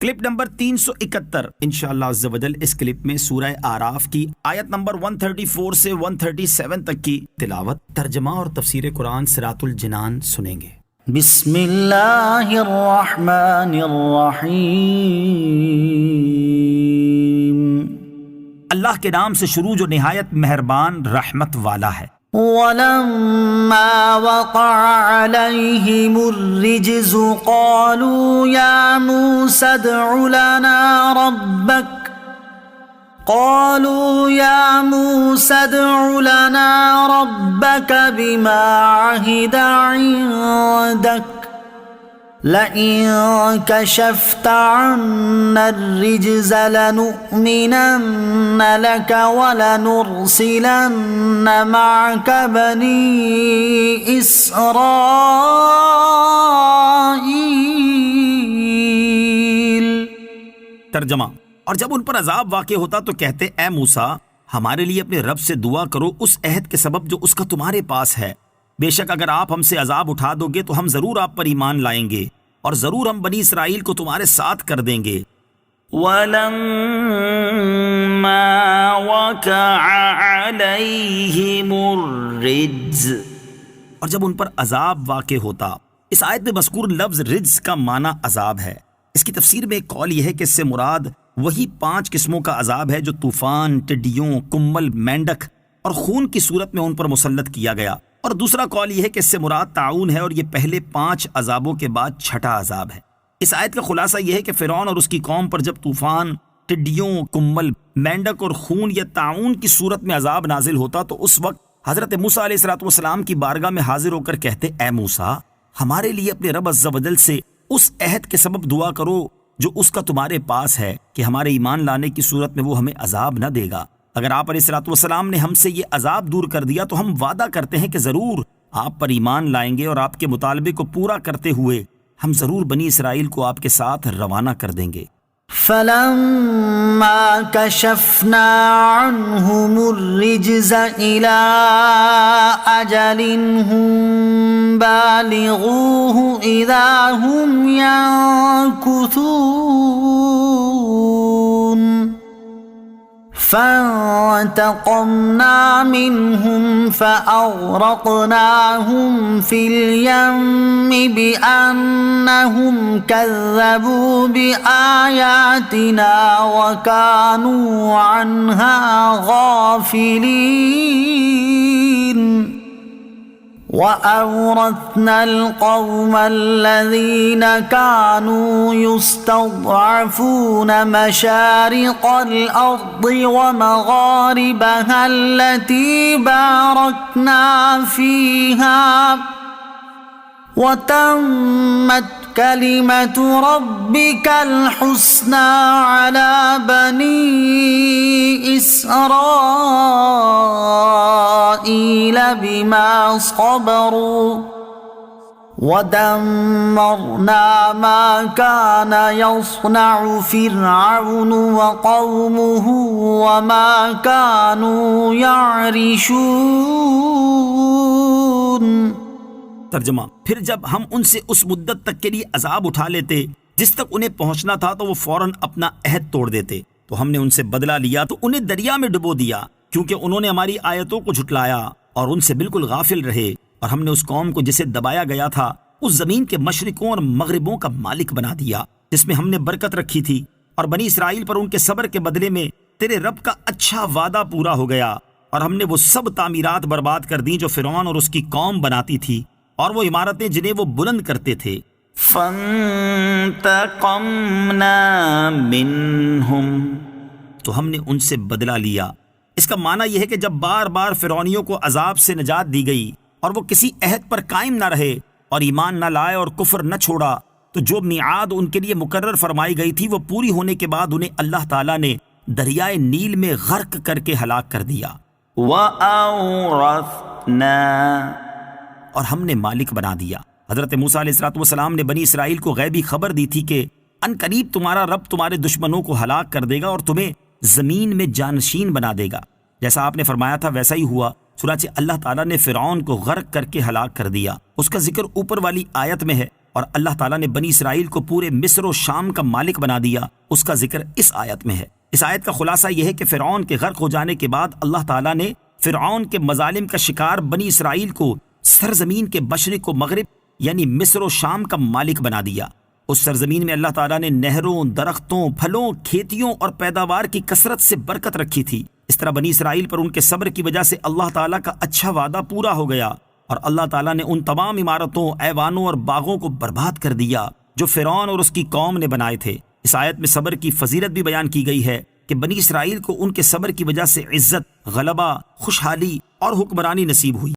Clip number 371 انشاءاللہ عز و جل اس کلپ میں سورہ اعراف کی آیت نمبر 134 سے 137 تک کی تلاوت، ترجمہ اور تفسیر قرآن صراط الجنان سنیں گے۔ بسم اللہ الرحمن الرحیم، اللہ کے نام سے شروع جو نہایت مہربان رحمت والا ہے۔ وَلَمَّا وَقَعَ عَلَيْهِمُ الرِّجْزُ قَالُوا يَا مُوسَى ادْعُ لَنَا رَبَّكَ بِمَا عَهِدَ عِندَكَ لَئِن كَشَفْتَ عَنَّا الرِّجْزَ لَنُؤْمِنَنَّ لَكَ وَلَنُرْسِلَنَّ مَعَكَ بَنِي إِسْرَائِيلَ۔ ترجمہ: اور جب ان پر عذاب واقع ہوتا تو کہتے اے موسیٰ ہمارے لیے اپنے رب سے دعا کرو اس عہد کے سبب جو اس کا تمہارے پاس ہے، بے شک اگر آپ ہم سے عذاب اٹھا دو گے تو ہم ضرور آپ پر ایمان لائیں گے اور ضرور ہم بنی اسرائیل کو تمہارے ساتھ کر دیں گے۔ وَلَمَّا وَقَعَ عَلَيْهِمُ الرِّجْزُ، اور جب ان پر عذاب واقع ہوتا۔ اس آیت میں مذکور لفظ رجز کا معنی عذاب ہے۔ اس کی تفسیر میں ایک قول یہ ہے کہ اس سے مراد وہی 5 قسموں کا عذاب ہے جو طوفان، ٹڈیوں، کمل، مینڈک اور خون کی صورت میں ان پر مسلط کیا گیا، اور دوسرا قول یہ ہے کہ اس سے مراد طاعون ہے اور یہ پہلے 5 عذابوں کے بعد چھٹا عذاب ہے۔ اس آیت کا خلاصہ یہ ہے کہ فرعون اور اس کی قوم پر جب طوفان، ٹڈیوں، کمل، مینڈک اور خون یا طاعون کی صورت میں عذاب نازل ہوتا تو اس وقت حضرت موسیٰ علیہ السلام کی بارگاہ میں حاضر ہو کر کہتے اے موسیٰ ہمارے لیے اپنے رب عز و جل سے اس عہد کے سبب دعا کرو جو اس کا تمہارے پاس ہے کہ ہمارے ایمان لانے کی صورت میں وہ ہمیں عذاب نہ دے گا۔ اگر آپ علیہ السلام نے ہم سے یہ عذاب دور کر دیا تو ہم وعدہ کرتے ہیں کہ ضرور آپ پر ایمان لائیں گے اور آپ کے مطالبے کو پورا کرتے ہوئے ہم ضرور بنی اسرائیل کو آپ کے ساتھ روانہ کر دیں گے۔ فَلَمَّا كَشَفْنَا عَنْهُمُ الرِّجْزَ إِلَىٰ أَجَلٍ هُمْ بَالِغُوهُ إِذَا هُمْ يَنكُثُونَ فَانْتَقَمْنَا مِنْهُمْ فَأَغْرَقْنَاهُمْ فِي الْيَمِّ بِأَنَّهُمْ كَذَّبُوا بِآيَاتِنَا وَكَانُوا عَنْهَا غَافِلِينَ۔ وَأَوْرَثْنَا الْقَوْمَ الَّذِينَ كَانُوا يُسْتَضْعَفُونَ مَشَارِقَ الْأَرْضِ وَمَغَارِبَهَا الَّتِي بَارَكْنَا فِيهَا وَتَمَّتْ كَلِمَةُ رَبِّكَ الْحُسْنَى عَلَى بَنِي إِسْرَائِيلَ بِمَا صَبَرُوا وَدَمَّرْنَا مَا كَانَ يَصْنَعُ فِرْعَوْنُ وَقَوْمُهُ وَمَا كَانُوا يَعْرِشُونَ۔ ترجمہ: پھر جب ہم ان سے اس مدت تک کے لیے عذاب اٹھا لیتے جس تک انہیں پہنچنا تھا تو وہ فوراً اپنا عہد توڑ دیتے تو ہم نے ان سے بدلہ لیا تو انہیں دریا میں ڈبو دیا، کیونکہ انہوں نے ہماری آیتوں کو جھٹلایا اور ان سے بالکل غافل رہے، اور ہم نے اس قوم کو جسے دبایا گیا تھا اس زمین کے مشرقوں اور مغربوں کا مالک بنا دیا جس میں ہم نے برکت رکھی تھی، اور بنی اسرائیل پر ان کے صبر کے بدلے میں تیرے رب کا اچھا وعدہ پورا ہو گیا، اور ہم نے وہ سب تعمیرات برباد کر دیں جو فرعون اور اس کی قوم بناتی تھی اور وہ عمارتیں جنہیں وہ بلند کرتے تھے۔ فَانْتَقَمْنَا مِنْهُمْ، تو ہم نے ان سے بدلہ لیا۔ اس کا معنی یہ ہے کہ جب بار بار فرعونیوں کو عذاب سے نجات دی گئی اور وہ کسی عہد پر قائم نہ رہے اور ایمان نہ لائے اور کفر نہ چھوڑا تو جو میعاد ان کے لیے مقرر فرمائی گئی تھی وہ پوری ہونے کے بعد انہیں اللہ تعالیٰ نے دریائے نیل میں غرق کر کے ہلاک کر دیا۔ وَأَوْرَثْنَا، اور ہم نے مالک بنا دیا۔ حضرت موسیٰ علیہ السلام نے بنی اسرائیل کو غیبی خبر دی تھی کہ ان قریب تمہارا رب تمہارے دشمنوں کو ہلاک کر دے گا اور تمہیں زمین میں جانشین بنا دے گا۔ جیسا آپ نے فرمایا تھا ویسا ہی ہوا، چنانچہ اللہ تعالیٰ نے فرعون کو غرق کر کے ہلاک کر دیا۔ اس کا ذکر اوپر والی آیت میں ہے اور اللہ تعالیٰ نے بنی اسرائیل کو پورے مصر و شام کا مالک بنا دیا، اس کا ذکر اس آیت میں ہے۔ اس آیت کا خلاصہ یہ ہے کہ فرعون کے غرق ہو جانے کے بعد اللہ تعالیٰ نے فرعون کے مظالم کا شکار بنی اسرائیل کو سرزمین کے مشرق و مغرب یعنی مصر و شام کا مالک بنا دیا۔ اس سرزمین میں اللہ تعالیٰ نے نہروں، درختوں، پھلوں، کھیتیوں اور پیداوار کی کثرت سے برکت رکھی تھی۔ اس طرح بنی اسرائیل پر ان کے صبر کی وجہ سے اللہ تعالیٰ کا اچھا وعدہ پورا ہو گیا، اور اللہ تعالیٰ نے ان تمام عمارتوں، ایوانوں اور باغوں کو برباد کر دیا جو فرعون اور اس کی قوم نے بنائے تھے۔ اس آیت میں صبر کی فضیلت بھی بیان کی گئی ہے کہ بنی اسرائیل کو ان کے صبر کی وجہ سے عزت، غلبہ، خوشحالی اور حکمرانی نصیب ہوئی۔